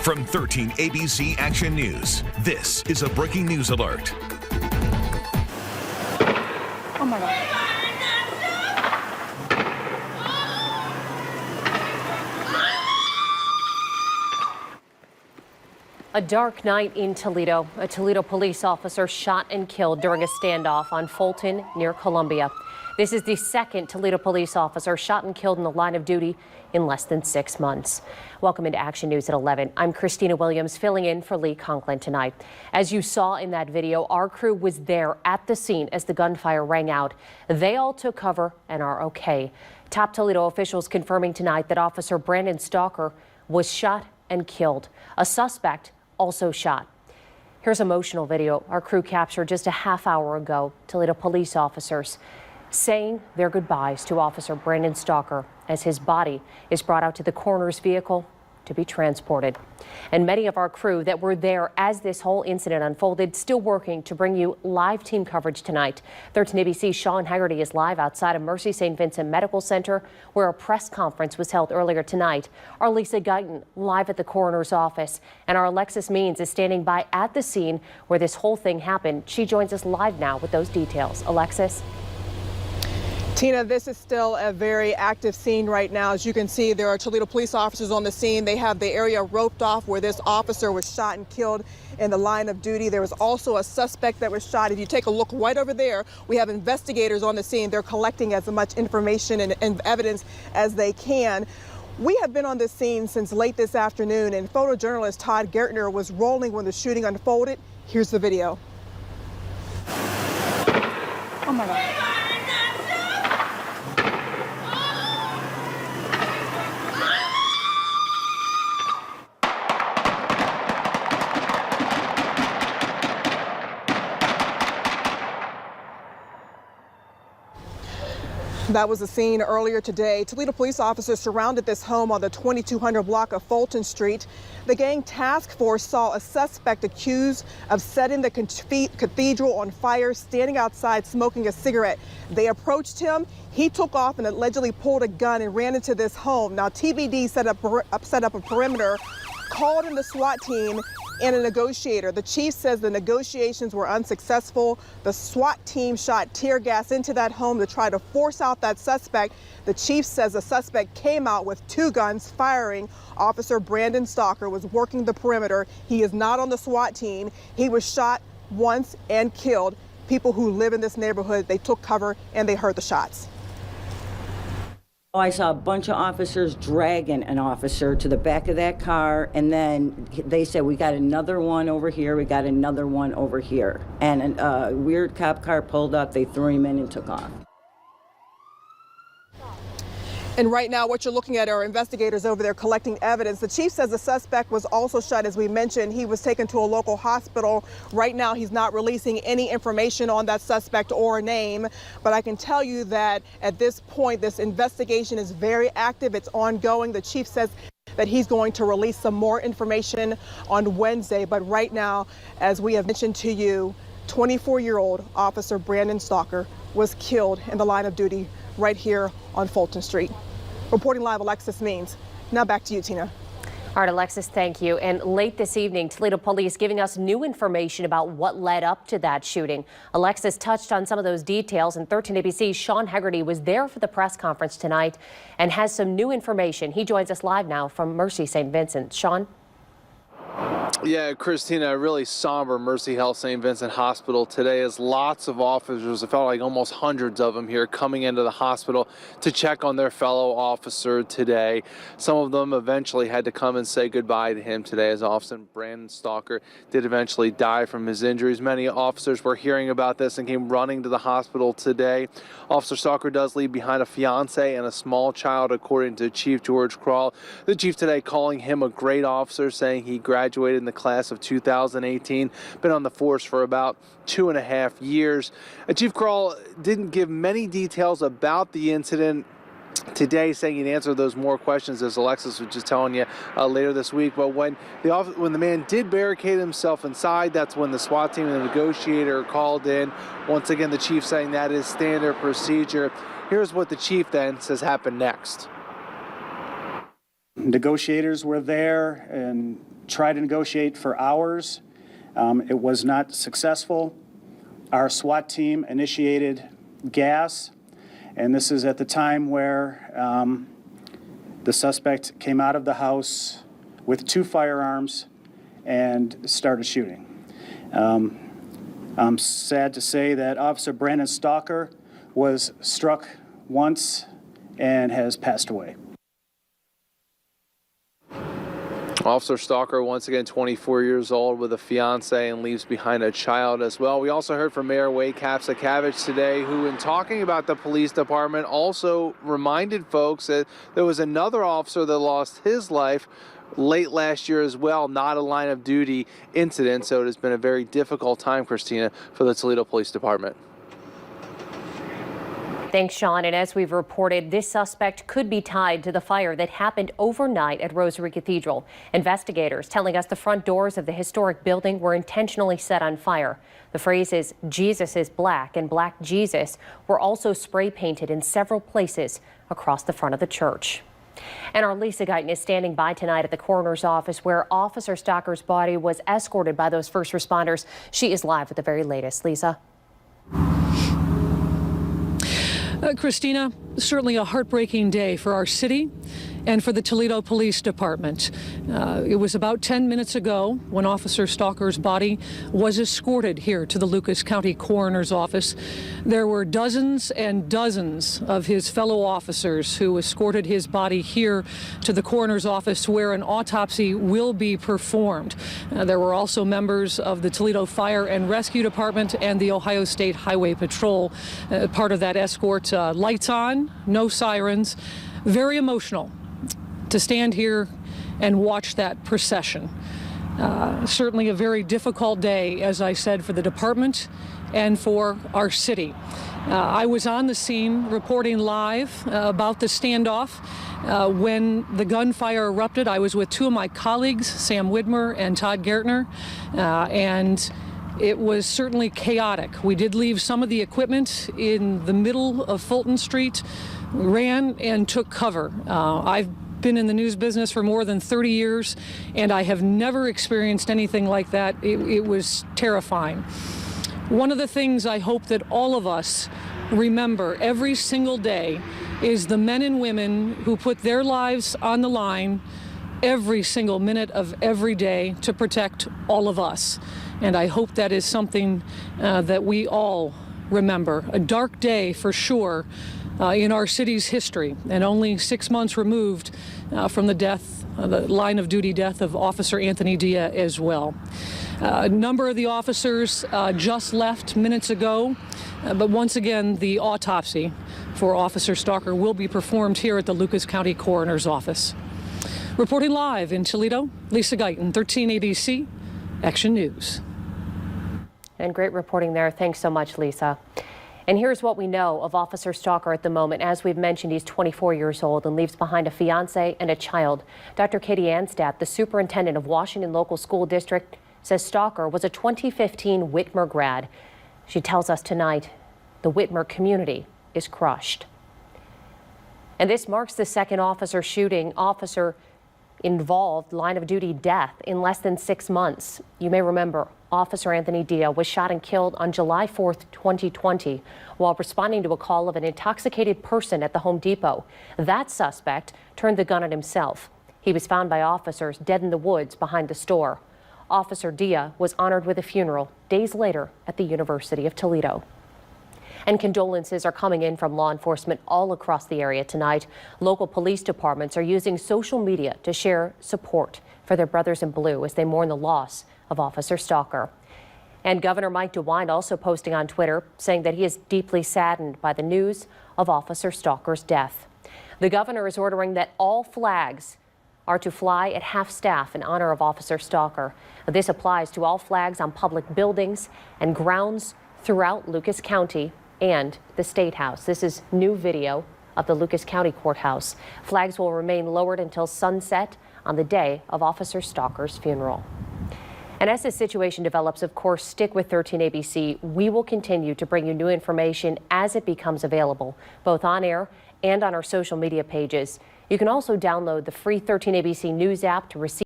From 13 ABC Action News, this is a breaking news alert. Oh my God. A dark night in Toledo. A Toledo police officer shot and killed during a standoff on Fulton near Columbia. This is the second Toledo police officer shot and killed in the line of duty in less than 6 months. Welcome into Action News at 11. I'm Christina Williams, filling in for Lee Conklin tonight. As you saw in that video, our crew was there at the scene as the gunfire rang out. They all took cover and are okay. Top Toledo officials confirming tonight that Officer Brandon Stalker was shot and killed. A suspect also shot. Here's emotional video our crew captured just a half hour ago. Toledo police officers saying their goodbyes to Officer Brandon Stalker as his body is brought out to the coroner's vehicle to be transported. And many of our crew that were there as this whole incident unfolded still working to bring you live team coverage tonight. 13 ABC's Sean Haggerty is live outside of Mercy St. Vincent Medical Center, where a press conference was held earlier tonight. Our Lisa Guyton live at the coroner's office, and our Alexis Means is standing by at the scene where this whole thing happened. She joins us live now with those details. Alexis? Tina, this is still a very active scene right now. As you can see, there are Toledo police officers on the scene. They have the area roped off where this officer was shot and killed in the line of duty. There was also a suspect that was shot. If you take a look right over there, we have investigators on the scene. They're collecting as much information and evidence as they can. We have been on this scene since late this afternoon, and photojournalist Todd Gertner was rolling when the shooting unfolded. Here's the video. Oh my God. That was the scene earlier today. Toledo police officers surrounded this home on the 2200 block of Fulton Street. The gang task force saw a suspect accused of setting the cathedral on fire, standing outside smoking a cigarette. They approached him. He took off and allegedly pulled a gun and ran into this home. Now, TBD set up a perimeter, called in the SWAT team and a negotiator. The chief says the negotiations were unsuccessful. The SWAT team shot tear gas into that home to try to force out that suspect. The chief says the suspect came out with 2 guns firing. Officer Brandon Stalker was working the perimeter. He is not on the SWAT team. He was shot once and killed. People who live in this neighborhood, they took cover and they heard the shots. I saw a bunch of officers dragging an officer to the back of that car, and then they said, we got another one over here, we got another one over here. And a weird cop car pulled up, they threw him in and took off. And right now, what you're looking at are investigators over there collecting evidence. The chief says the suspect was also shot, as we mentioned. He was taken to a local hospital. Right now, he's not releasing any information on that suspect or name. But I can tell you that at this point, this investigation is very active. It's ongoing. The chief says that he's going to release some more information on Wednesday. But right now, as we have mentioned to you, 24-year-old Officer Brandon Stalker was killed in the line of duty right here on Fulton Street. Reporting live, Alexis Means. Now back to you, Tina. All right, Alexis, thank you. And late this evening, Toledo police giving us new information about what led up to that shooting. Alexis touched on some of those details, and 13 ABC's Sean Haggerty was there for the press conference tonight and has some new information. He joins us live now from Mercy St. Vincent. Sean? Yeah, Christina, a really somber Mercy Health St. Vincent Hospital today, as lots of officers, it felt like almost hundreds of them here, coming into the hospital to check on their fellow officer today. Some of them eventually had to come and say goodbye to him today, as Officer Brandon Stalker did eventually die from his injuries. Many officers were hearing about this and came running to the hospital today. Officer Stalker does leave behind a fiance and a small child, according to Chief George Kral. The chief today calling him a great officer, saying he graduated in the class of 2018, been on the force for about 2.5 years. Chief Kral didn't give many details about the incident today, saying he'd answer those more questions, as Alexis was just telling you, later this week. But when the man did barricade himself inside, that's when the SWAT team and the negotiator called in. Once again, the chief saying that is standard procedure. Here's what the chief then says happened next. Negotiators were there, and tried to negotiate for hours. It was not successful. Our SWAT team initiated gas, and this is at the time where the suspect came out of the house with 2 firearms and started shooting. I'm sad to say that Officer Brandon Stalker was struck once and has passed away. Officer Stalker, once again 24 years old with a fiance and leaves behind a child as well. We also heard from Mayor Wade Kapsakavich today, who in talking about the police department also reminded folks that there was another officer that lost his life late last year as well, not a line of duty incident. So it has been a very difficult time, Christina, for the Toledo Police Department. Thanks, Sean. And as we've reported, this suspect could be tied to the fire that happened overnight at Rosary Cathedral. Investigators telling us the front doors of the historic building were intentionally set on fire. The phrases "Jesus is black" and "Black Jesus" were also spray painted in several places across the front of the church. And our Lisa Guyton is standing by tonight at the coroner's office where Officer Stalker's body was escorted by those first responders. She is live with the very latest. Lisa. Christina, certainly a heartbreaking day for our city and for the Toledo Police Department. It was about 10 minutes ago when Officer Stalker's body was escorted here to the Lucas County Coroner's Office. There were dozens and dozens of his fellow officers who escorted his body here to the Coroner's Office where an autopsy will be performed. There were also members of the Toledo Fire and Rescue Department and the Ohio State Highway Patrol. Part of that escort, lights on, no sirens, very emotional to stand here and watch that procession. Certainly a very difficult day, as I said, for the department and for our city. I was on the scene reporting live about the standoff when the gunfire erupted. I was with 2 of my colleagues, Sam Widmer and Todd Gertner, and it was certainly chaotic. We did leave some of the equipment in the middle of Fulton Street, ran and took cover. I've been in the news business for more than 30 years, and I have never experienced anything like that. It was terrifying. One of the things I hope that all of us remember every single day is the men and women who put their lives on the line every single minute of every day to protect all of us. And I hope that is something that we all remember. A dark day for sure in our city's history, and only 6 months removed from the death, the line of duty death of Officer Anthony Dia as well. A number of the officers just left minutes ago, but once again, the autopsy for Officer Stalker will be performed here at the Lucas County Coroner's Office. Reporting live in Toledo, Lisa Guyton, 13 ABC, Action News. And great reporting there. Thanks so much, Lisa. And here's what we know of Officer Stalker at the moment. As we've mentioned, he's 24 years old and leaves behind a fiance and a child. Dr. Katie Anstadt, the superintendent of Washington Local School District, says Stalker was a 2015 Whitmer grad. She tells us tonight the Whitmer community is crushed. And this marks the second officer shooting, officer involved line of duty death in less than 6 months. You may remember Officer Anthony Dia was shot and killed on July 4th, 2020, while responding to a call of an intoxicated person at the Home Depot. That suspect turned the gun on himself. He was found by officers dead in the woods behind the store. Officer Dia was honored with a funeral days later at the University of Toledo. And condolences are coming in from law enforcement all across the area tonight. Local police departments are using social media to share support for their brothers in blue as they mourn the loss of Officer Stalker. And Governor Mike DeWine also posting on Twitter saying that he is deeply saddened by the news of Officer Stalker's death. The governor is ordering that all flags are to fly at half-staff in honor of Officer Stalker. This applies to all flags on public buildings and grounds throughout Lucas County and the State House. This is new video of the Lucas County Courthouse. Flags will remain lowered until sunset on the day of Officer Stalker's funeral. And as this situation develops, of course, stick with 13 ABC. We will continue to bring you new information as it becomes available, both on air and on our social media pages. You can also download the free 13 ABC News app to receive